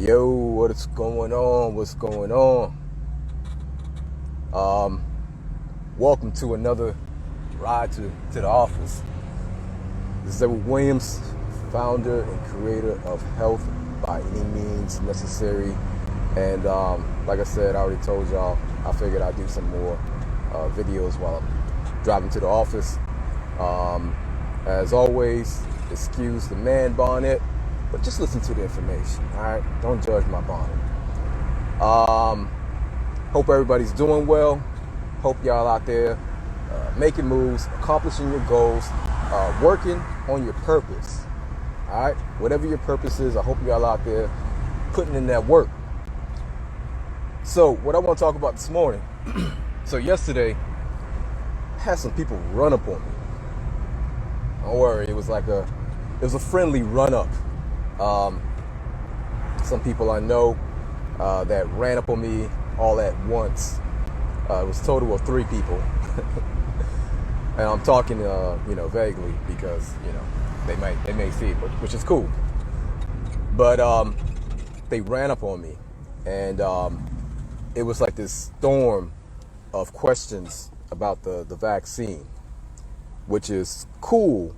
Yo, what's going on? What's going on? Welcome to another ride to the office. This is Edward Williams, founder and creator of Health by Any Means Necessary. And like I said, I already told y'all, I figured I'd do some more videos while I'm driving to the office. As always, excuse the man bonnet, but just listen to the information, all right? Don't judge my bonnet. Hope everybody's doing well. Hope y'all out there making moves, accomplishing your goals, working on your purpose, all right? Whatever your purpose is, I hope y'all out there putting in that work. So what I want to talk about this morning, so yesterday, I had some people run up on me. Don't worry, it was a friendly run up. Some people I know that ran up on me all at once. It was a total of 3 people. And I'm talking, vaguely because, they may see it, which is cool. But they ran up on me, and it was like this storm of questions about the vaccine, which is cool,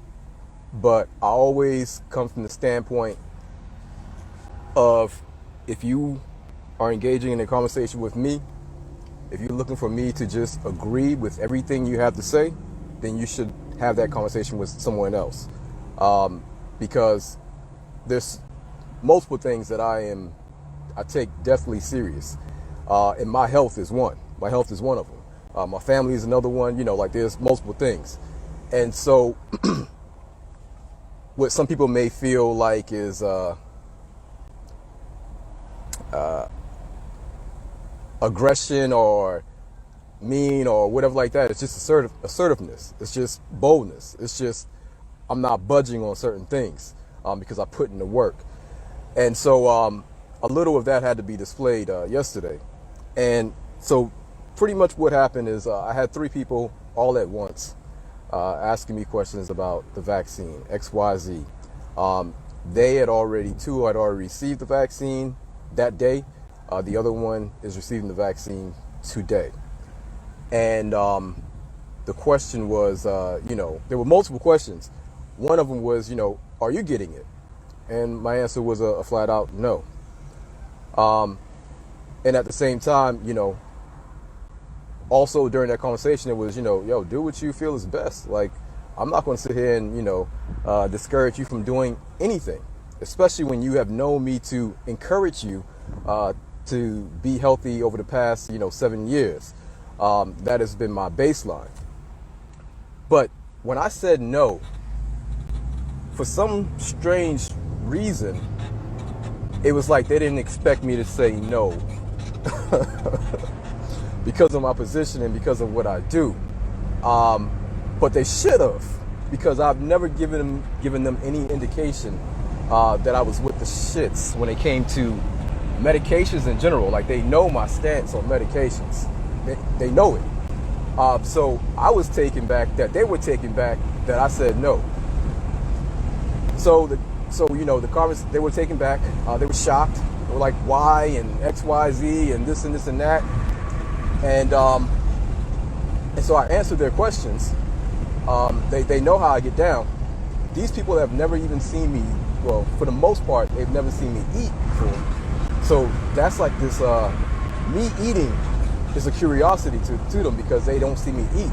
but I always come from the standpoint of, if you are engaging in a conversation with me, if you're looking for me to just agree with everything you have to say, then you should have that conversation with someone else. Because there's multiple things that I take deathly serious. And my health is one. My health is one of them. My family is another one. There's multiple things. And so what some people may feel like is aggression or mean or whatever like that, it's just assertiveness. It's just boldness. It's just, I'm not budging on certain things because I put in the work. And so a little of that had to be displayed yesterday. And so pretty much what happened is I had 3 people all at once asking me questions about the vaccine, XYZ. Two had already received the vaccine that day. The other one is receiving the vaccine today. And the question was, there were multiple questions. One of them was, are you getting it? And my answer was a flat out no. And at the same time, also during that conversation, it was, do what you feel is best. Like, I'm not going to sit here and, discourage you from doing anything, especially when you have known me to encourage you to be healthy over the past, 7 years. That has been my baseline. But when I said no, for some strange reason, it was like they didn't expect me to say no because of my position and because of what I do. But they should have, because I've never given them any indication that I was with the shits when it came to medications in general. Like, they know my stance on medications. They know it. So I was taken back that they were taken back that I said no. So the comments, they were taken back. They were shocked. They were like, why, and X, Y, Z, and this and that. And so I answered their questions. They know how I get down. These people have never even seen me. Well, for the most part, they've never seen me eat before. So that's like this, me eating is a curiosity to them, because they don't see me eat.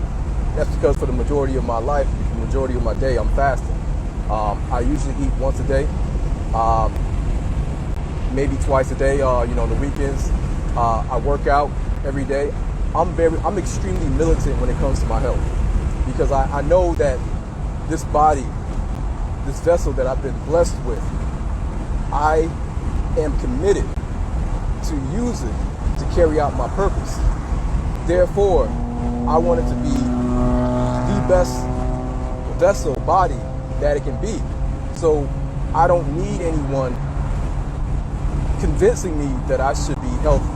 That's because for the majority of my life, the majority of my day, I'm fasting. I usually eat once a day, maybe twice a day, on the weekends. I work out every day. I'm extremely militant when it comes to my health, because I know that this body, this vessel that I've been blessed with, I am committed to use it to carry out my purpose. Therefore, I want it to be the best vessel, body that it can be. So I don't need anyone convincing me that I should be healthy.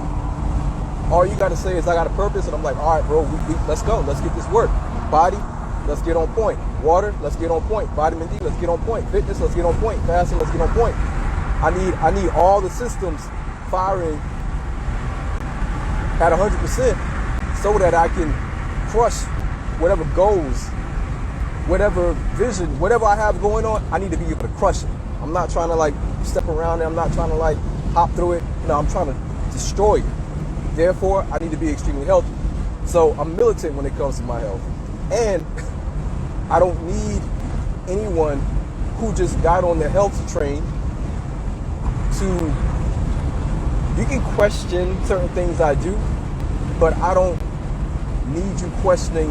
All you got to say is, I got a purpose, and I'm like, all right, bro, let's go. Let's get this work. Body, let's get on point. Water, let's get on point. Vitamin D, let's get on point. Fitness, let's get on point. Fasting, let's get on point. I need all the systems firing at 100% so that I can crush whatever goals, whatever vision, whatever I have going on. I need to be able to crush it. I'm not trying to like step around it. I'm not trying to like hop through it. No, I'm trying to destroy it. Therefore, I need to be extremely healthy. So I'm militant when it comes to my health. And I don't need anyone who just got on the health train to, you can question certain things I do, but I don't need you questioning,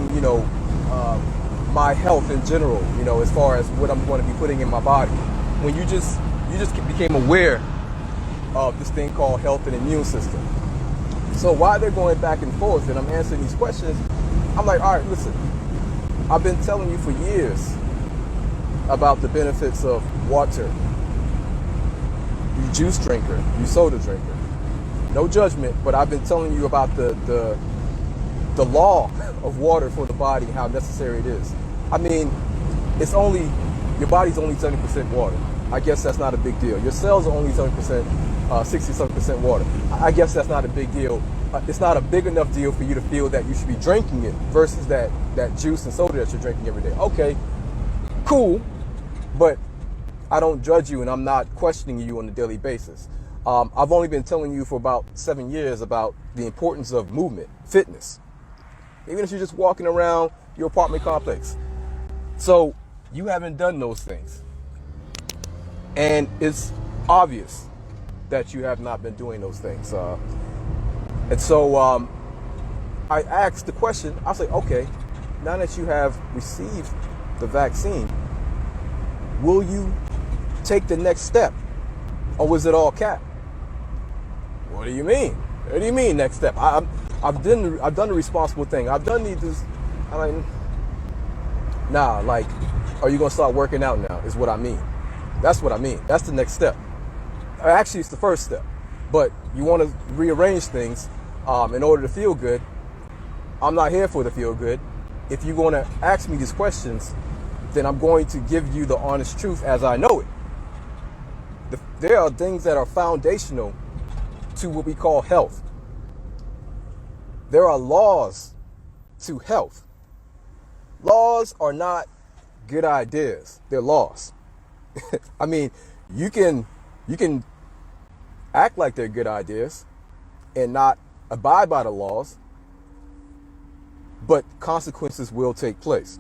my health in general, as far as what I'm going to be putting in my body. When you just became aware of this thing called health and immune system. So while they're going back and forth and I'm answering these questions, I'm like, all right, listen, I've been telling you for years about the benefits of water. You juice drinker, you soda drinker. No judgment, but I've been telling you about the law of water for the body, how necessary it is. I mean, your body's only 70% water. I guess that's not a big deal. Your cells are only 70%, 60-something% water. I guess that's not a big deal. It's not a big enough deal for you to feel that you should be drinking it versus that juice and soda that you're drinking every day. Okay, cool, but I don't judge you and I'm not questioning you on a daily basis. I've only been telling you for about 7 years about the importance of movement, fitness, even if you're just walking around your apartment complex. So you haven't done those things. And it's obvious that you have not been doing those things. And so I asked the question, I was like, okay, now that you have received the vaccine, will you take the next step? Or was it all cap? What do you mean? What do you mean next step? I've done the responsible thing. I've done these. I'm like, nah, like, are you gonna start working out now? Is what I mean. That's what I mean. That's the next step. Actually, it's the first step. But you want to rearrange things in order to feel good. I'm not here for the feel good. If you're going to ask me these questions, then I'm going to give you the honest truth as I know it. There are things that are foundational to what we call health. There are laws to health. Laws are not good ideas. They're laws. I mean, you can act like they're good ideas and not abide by the laws, but consequences will take place.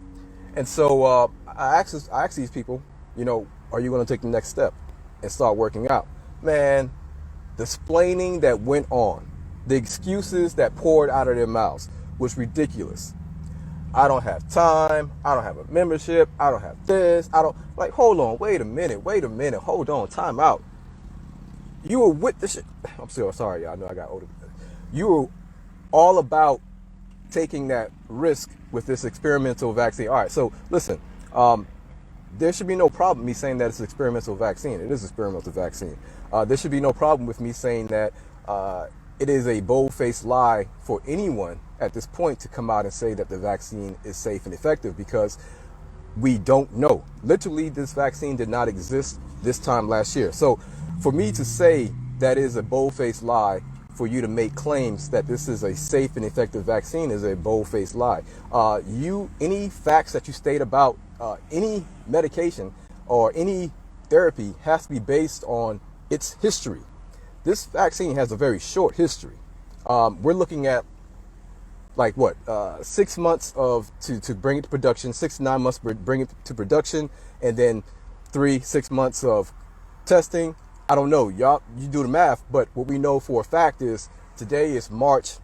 And so I asked these people, are you going to take the next step and start working out? Man, the splaining that went on, the excuses that poured out of their mouths was ridiculous. I don't have time. I don't have a membership. I don't have this. Hold on, wait a minute, hold on, time out. You were with the shit. I'm so sorry, y'all. I know I got older. You were all about taking that risk with this experimental vaccine. All right, so listen, there should be no problem me saying that it's an experimental vaccine. It is an experimental vaccine. There should be no problem with me saying that it is a bold-faced lie for anyone at this point to come out and say that the vaccine is safe and effective, because we don't know. Literally, this vaccine did not exist this time last year. So for me to say that is a bold-faced lie, for you to make claims that this is a safe and effective vaccine, is a bold-faced lie. Any facts that you state about any medication or any therapy has to be based on its history. This vaccine has a very short history. We're looking at 6 months to bring it to production, 6 to 9 months to bring it to production, and then 3-6 months of testing. I don't know, y'all, you do the math, but what we know for a fact is today is March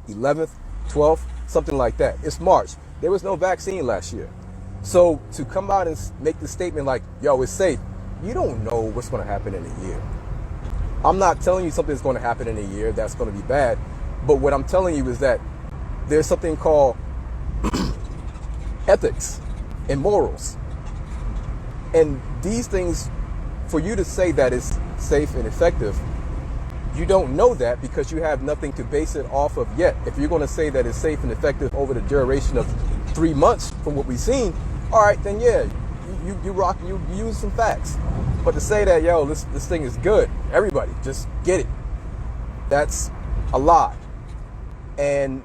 11th, 12th, something like that. It's March. There was no vaccine last year. So to come out and make the statement like, yo, it's safe, you don't know what's going to happen in a year. I'm not telling you something's going to happen in a year that's going to be bad, but what I'm telling you is that there's something called ethics and morals. And these things, for you to say that it's safe and effective, you don't know that because you have nothing to base it off of yet. If you're going to say that it's safe and effective over the duration of 3 months from what we've seen, all right, then yeah, you use some facts. But to say that, yo, this thing is good, everybody just get it, that's a lie. And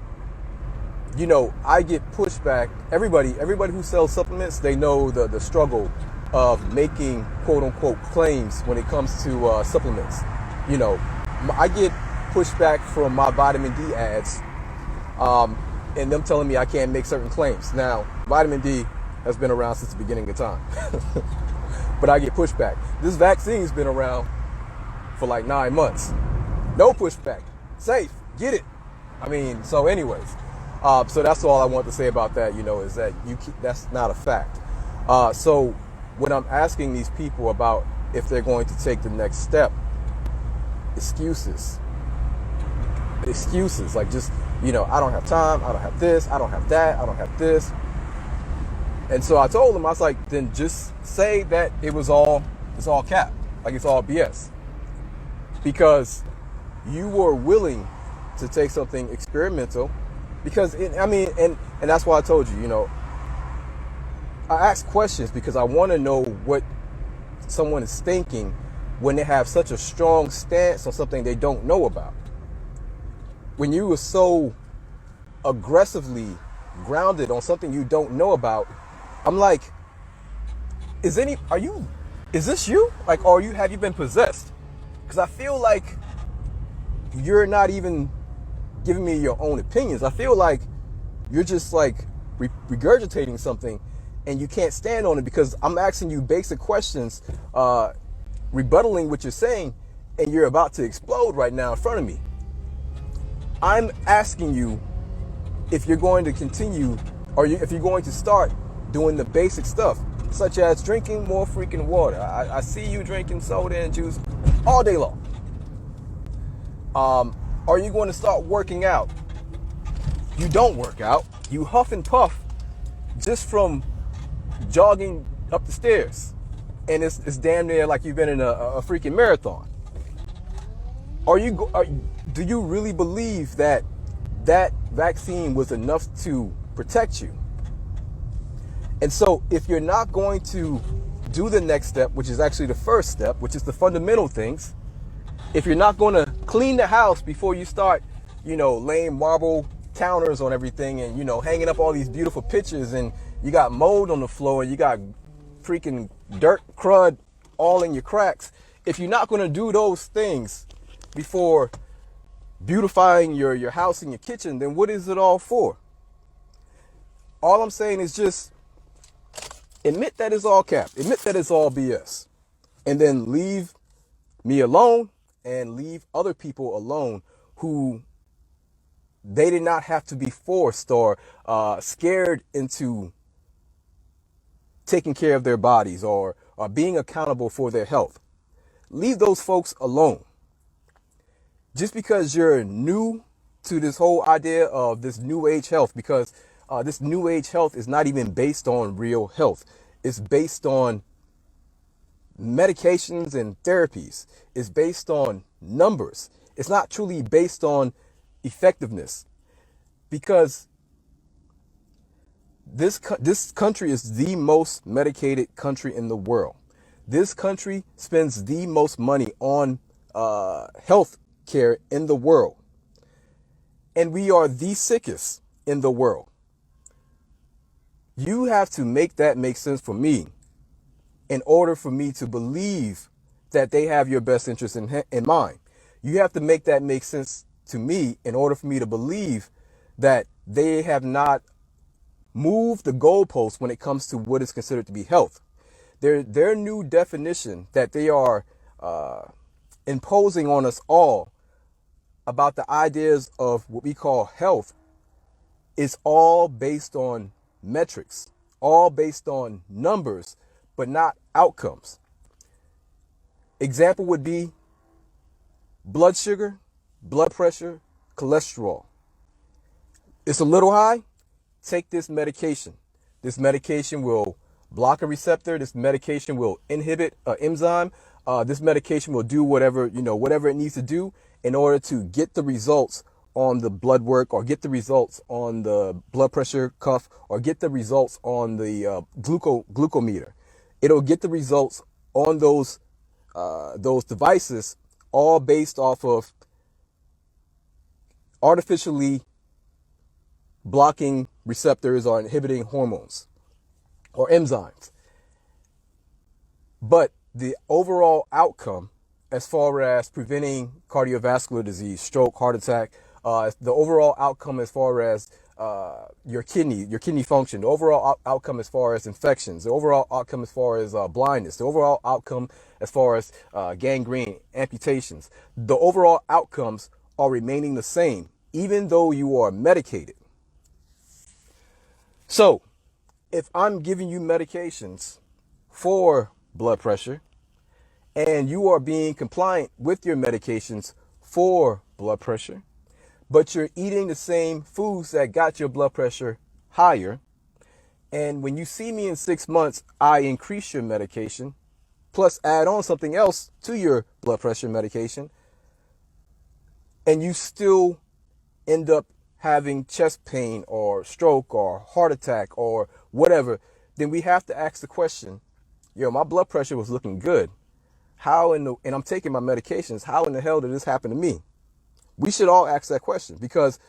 I get pushback. Everybody who sells supplements, they know the struggle of making quote unquote claims when it comes to supplements. I get pushback from my vitamin D ads, and them telling me I can't make certain claims. Now, vitamin D has been around since the beginning of time, but I get pushback. This vaccine's been around for like 9 months. No pushback. Safe. Get it. So anyways, so that's all I want to say about that, is that that's not a fact. So when I'm asking these people about if they're going to take the next step, excuses, like just, I don't have time, I don't have this, I don't have that, I don't have this. And so I told them, I was like, then just say that it's all cap, like it's all BS. Because you were willing to take something experimental, because and that's why I told you, I ask questions because I want to know what someone is thinking when they have such a strong stance on something they don't know about. When you were so aggressively grounded on something you don't know about, I'm like, is this you? Like, have you been possessed? Because I feel like you're not even giving me your own opinions. I feel like you're just like regurgitating something and you can't stand on it, because I'm asking you basic questions, rebuttaling what you're saying, and you're about to explode right now in front of me. I'm asking you if you're going to continue, or if you're going to start doing the basic stuff, such as drinking more freaking water. I see you drinking soda and juice all day long. Are you going to start working out? You don't work out. You huff and puff just from jogging up the stairs, and it's damn near like you've been in a freaking marathon. Do you really believe that vaccine was enough to protect you? And so if you're not going to do the next step, which is actually the first step, which is the fundamental things, if you're not going to clean the house before you start, laying marble counters on everything and, hanging up all these beautiful pictures, and you got mold on the floor and you got freaking dirt crud all in your cracks. If you're not going to do those things before beautifying your house and your kitchen, then what is it all for? All I'm saying is just admit that it's all cap. Admit that it's all BS. And then leave me alone and leave other people alone who they did not have to be forced or scared into taking care of their bodies or being accountable for their health. Leave those folks alone. Just because you're new to this whole idea of this new age health, because this new age health is not even based on real health. It's based on medications and therapies. It's based on numbers. It's not truly based on effectiveness, because this country is the most medicated country in the world. This country spends the most money on health care in the world, and we are the sickest in the world. You have to make that make sense for me in order for me to believe that they have your best interest in mind. You have to make that make sense to me in order for me to believe that they have not moved the goalposts when it comes to what is considered to be health. Their new definition that they are imposing on us all about the ideas of what we call health is all based on metrics, all based on numbers, but not outcomes. Example would be blood sugar, blood pressure, cholesterol. It's a little high. Take this medication. This medication will block a receptor. This medication will inhibit an enzyme. This medication will do whatever it needs to do in order to get the results on the blood work, or get the results on the blood pressure cuff, or get the results on the glucometer. It'll get the results on those devices, all based off of artificially blocking receptors or inhibiting hormones or enzymes. But the overall outcome, as far as preventing cardiovascular disease, stroke, heart attack, the overall outcome as far as your kidney function, the overall outcome as far as infections, the overall outcome as far as blindness, the overall outcome as far as gangrene, amputations, the overall outcomes are remaining the same, even though you are medicated. So, if I'm giving you medications for blood pressure, and you are being compliant with your medications for blood pressure, but you're eating the same foods that got your blood pressure higher, and when you see me in 6 months, I increase your medication, plus add on something else to your blood pressure medication, and you still end up having chest pain or stroke or heart attack or whatever, then we have to ask the question, my blood pressure was looking good. And I'm taking my medications. How in the hell did this happen to me? We should all ask that question, because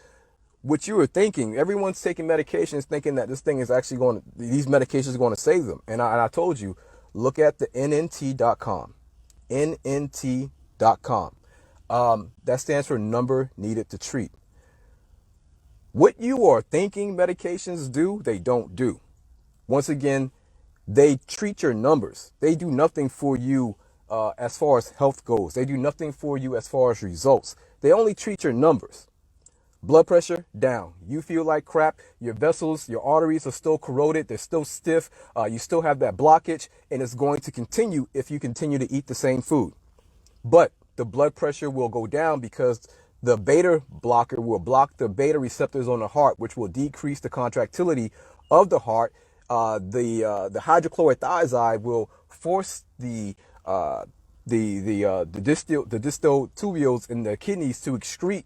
what you were thinking, everyone's taking medications thinking that these medications are going to save them. And I told you, look at the NNT.com. NNT.com. That stands for number needed to treat. What you are thinking medications do, they don't do. Once again, they treat your numbers. They do nothing for you as far as health goes. They do nothing for you as far as results. They only treat your numbers. Blood pressure, down. You feel like crap. Your vessels, your arteries are still corroded. They're still stiff. You still have that blockage, and it's going to continue if you continue to eat the same food. But the blood pressure will go down because the beta blocker will block the beta receptors on the heart, which will decrease the contractility of the heart. The hydrochlorothiazide will force the distal tubules in the kidneys to excrete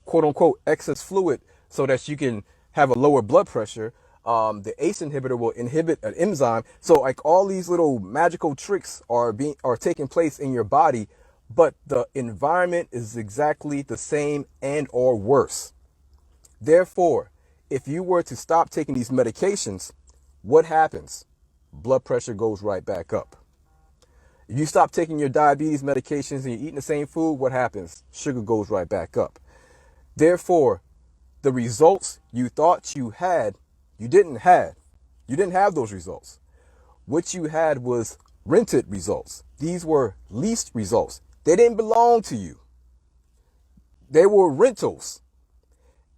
quote unquote excess fluid so that you can have a lower blood pressure. The ACE inhibitor will inhibit an enzyme. So like all these little magical tricks are taking place in your body, but the environment is exactly the same and or worse. Therefore, if you were to stop taking these medications, what happens? Blood pressure goes right back up. If you stop taking your diabetes medications and you're eating the same food, what happens? Sugar goes right back up. Therefore, the results you thought you had, you didn't have. You didn't have those results. What you had was rented results. These were leased results. They didn't belong to you. They were rentals.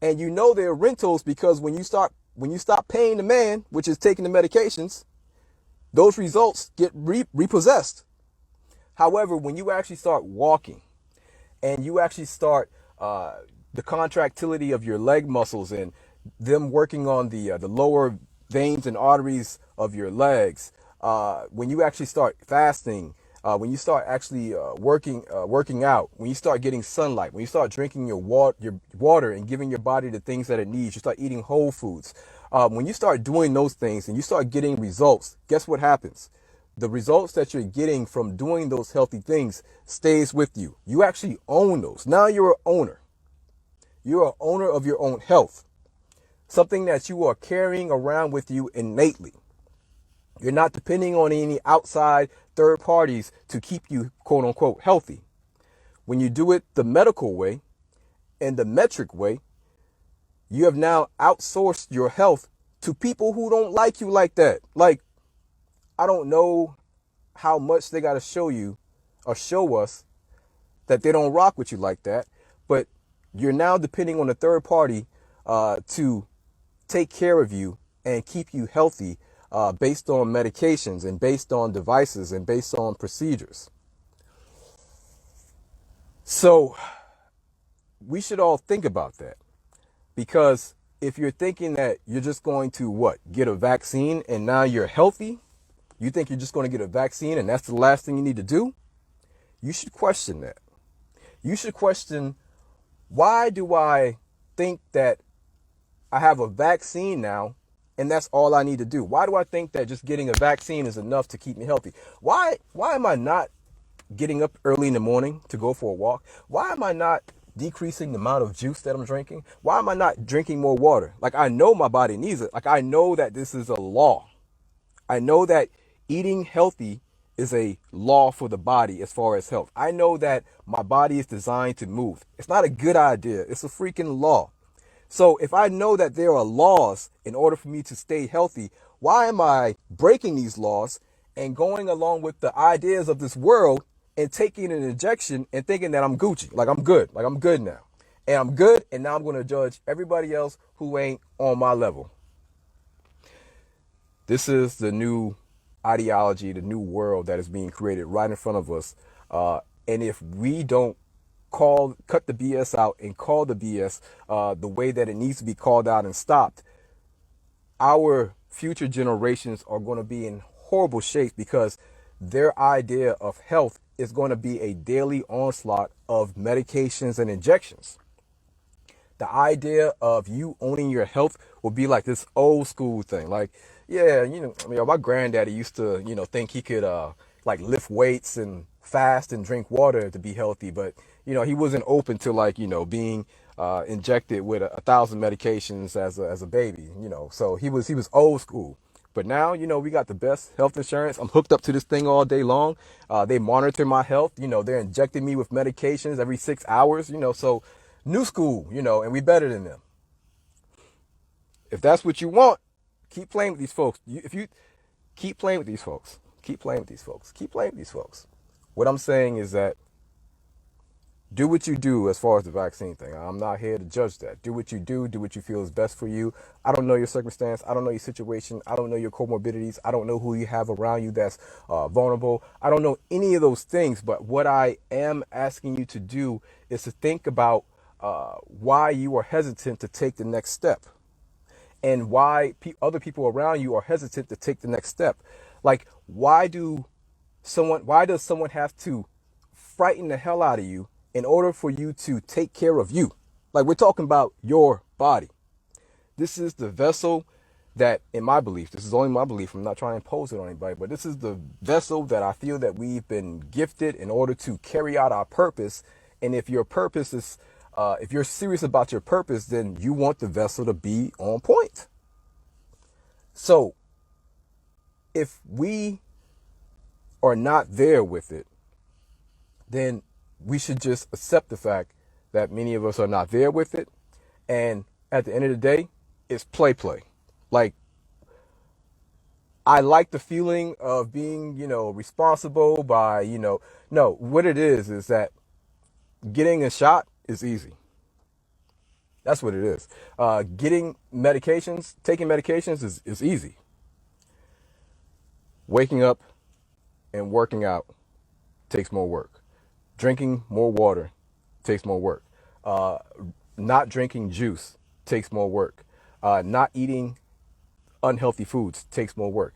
And you know they're rentals because when you stop paying the man, which is taking the medications, those results get repossessed. However, when you actually start walking and you actually start the contractility of your leg muscles and them working on the lower veins and arteries of your legs, when you actually start fasting, when you start actually working out, when you start getting sunlight, when you start drinking your water and giving your body the things that it needs, you start eating whole foods. When you start doing those things and you start getting results, guess what happens? The results that you're getting from doing those healthy things stays with you. You actually own those. Now you're an owner. You're an owner of your own health. Something that you are carrying around with you innately. You're not depending on any outside third parties to keep you, quote unquote, healthy. When you do it the medical way and the metric way, you have now outsourced your health to people who don't like you like that. Like, I don't know how much they got to show you or show us that they don't rock with you like that, but you're now depending on a third party to take care of you and keep you healthy based on medications and based on devices and based on procedures. So we should all think about that, because if you're thinking that you're just going to get a vaccine and now you're healthy, you think you're just going to get a vaccine and that's the last thing you need to do, you should question that. You should question, why do I think that I have a vaccine now and that's all I need to do? Why do I think that just getting a vaccine is enough to keep me healthy? Why am I not getting up early in the morning to go for a walk? Why am I not decreasing the amount of juice that I'm drinking? Why am I not drinking more water? Like, I know my body needs it. Like, I know that this is a law. I know that eating healthy is a law for the body as far as health. I know that my body is designed to move. It's not a good idea. It's a freaking law. So if I know that there are laws in order for me to stay healthy, why am I breaking these laws and going along with the ideas of this world and taking an injection and thinking that I'm Gucci, like I'm good now. And I'm good, and now I'm going to judge everybody else who ain't on my level. This is the new ideology, the new world that is being created right in front of us. And if we don't cut the BS out and call the BS the way that it needs to be called out and stopped, our future generations are going to be in horrible shape, because their idea of health is going to be a daily onslaught of medications and injections. The idea of you owning your health will be like this old school thing. Like, yeah, my granddaddy used to, think he could, like, lift weights and fast and drink water to be healthy. But, he wasn't open to, like, being injected with 1,000 medications as a baby, so he was old school. But now, we got the best health insurance. I'm hooked up to this thing all day long. They monitor my health. They're injecting me with medications every 6 hours, so new school, and we better than them. If that's what you want, keep playing with these folks. If you keep playing with these folks, keep playing with these folks, keep playing with these folks. What I'm saying is that do what you do as far as the vaccine thing. I'm not here to judge that. Do what you do what you feel is best for you. I don't know your circumstance. I don't know your situation. I don't know your comorbidities. I don't know who you have around you that's vulnerable. I don't know any of those things. But what I am asking you to do is to think about why you are hesitant to take the next step, and why other people around you are hesitant to take the next step. Like, why does someone have to frighten the hell out of you in order for you to take care of you? Like, we're talking about your body. This is the vessel that, in my belief, this is only my belief, I'm not trying to impose it on anybody, but this is the vessel that I feel that we've been gifted in order to carry out our purpose. And if your purpose is, if you're serious about your purpose, then you want the vessel to be on point. So if we are not there with it, then we should just accept the fact that many of us are not there with it. And at the end of the day, it's play. Like, I like the feeling of being, responsible by, no, what it is that getting a shot is easy. That's what it is. Taking medications is easy. Waking up and working out takes more work. Drinking more water takes more work. Not drinking juice takes more work. Not eating unhealthy foods takes more work.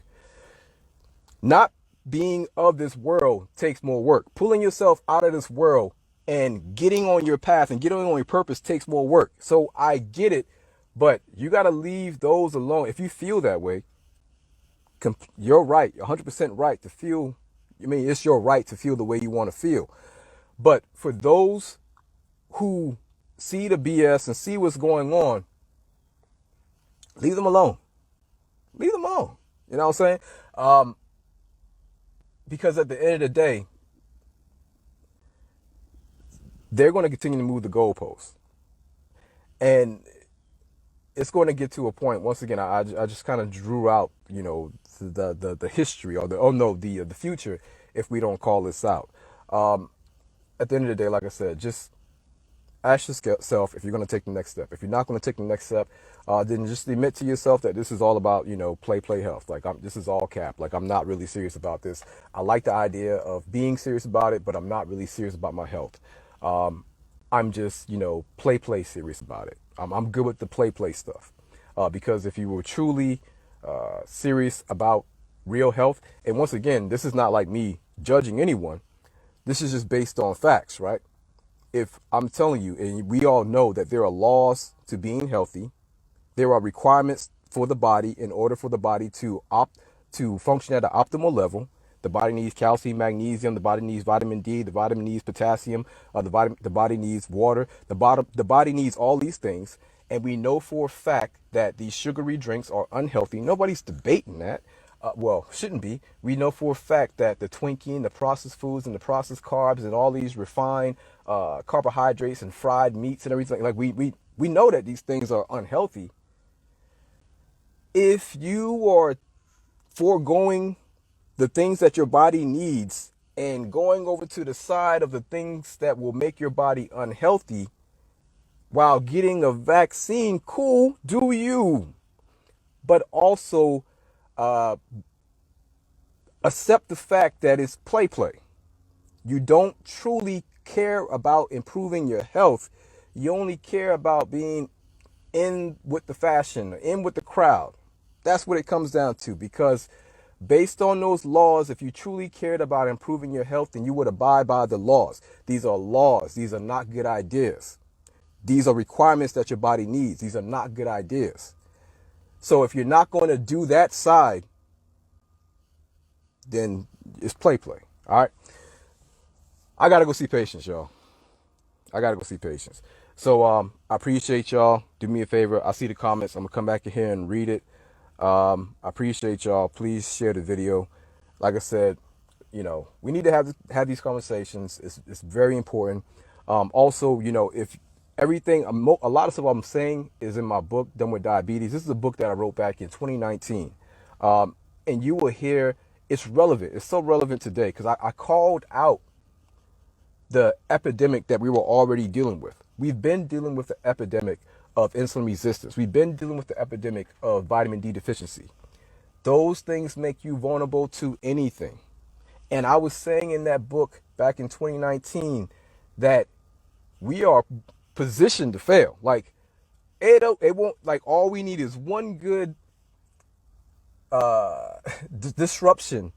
Not being of this world takes more work. Pulling yourself out of this world and getting on your path and getting on your purpose takes more work. So I get it, but you got to leave those alone. If you feel that way, you're right, 100% right to feel. It's your right to feel the way you want to feel. But for those who see the BS and see what's going on, leave them alone. Leave them alone. You know what I'm saying? Because at the end of the day, they're going to continue to move the goalposts. And it's going to get to a point, once again, I just kind of drew out, the history, or the future, if we don't call this out. At the end of the day, like I said, just ask yourself if you're going to take the next step. If you're not going to take the next step, then just admit to yourself that this is all about, play health. Like, this is all cap. Like, I'm not really serious about this. I like the idea of being serious about it, but I'm not really serious about my health. I'm just, play serious about it. I'm good with the play stuff. Because if you were truly serious about real health, and once again, this is not like me judging anyone. This is just based on facts, right? If I'm telling you, and we all know that there are laws to being healthy, there are requirements for the body in order for the body to function at an optimal level. The body needs calcium, magnesium. The body needs vitamin D. The body needs potassium. The body needs water. The body needs all these things. And we know for a fact that these sugary drinks are unhealthy. Nobody's debating that. Well, shouldn't be. We know for a fact that the Twinkie and the processed foods and the processed carbs and all these refined carbohydrates and fried meats and everything, like we know that these things are unhealthy. If you are foregoing the things that your body needs and going over to the side of the things that will make your body unhealthy while getting a vaccine, cool, do you. But also accept the fact that it's play. You don't truly care about improving your health. You only care about being in with the fashion, in with the crowd. That's what it comes down to, because based on those laws, if you truly cared about improving your health, then you would abide by the laws. These are laws. These are not good ideas. These are requirements that your body needs. These are not good ideas. So if you're not going to do that side, then it's play. All right. I got to go see patients, y'all. I got to go see patients. So I appreciate y'all. Do me a favor. I see the comments. I'm going to come back in here and read it. I appreciate y'all. Please share the video. Like I said, we need to have these conversations. It's very important. Also, if everything, a lot of stuff I'm saying is in my book, Done with Diabetes. This is a book that I wrote back in 2019. And you will hear it's relevant. It's so relevant today because I called out the epidemic that we were already dealing with. We've been dealing with the epidemic of insulin resistance. We've been dealing with the epidemic of vitamin D deficiency. Those things make you vulnerable to anything. And I was saying in that book back in 2019 that we are positioned to fail. Like it won't, like all we need is one good disruption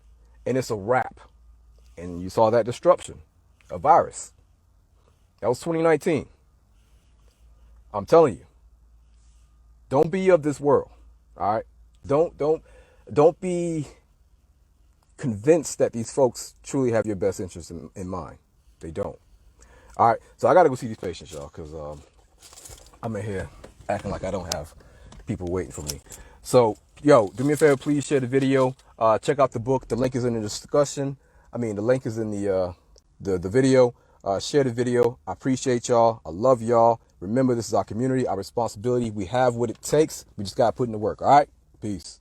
and it's a wrap. And you saw that disruption, a virus. That was 2019. I'm telling you, don't be of this world. All right. Don't be convinced that these folks truly have your best interest in mind. They don't. All right. So I got to go see these patients, y'all, because I'm in here acting like I don't have people waiting for me. So, yo, do me a favor, please share the video. Check out the book. The link is in the discussion. The link is in the video. Share the video. I appreciate y'all. I love y'all. Remember, this is our community, our responsibility. We have what it takes. We just got to put in the work. All right. Peace.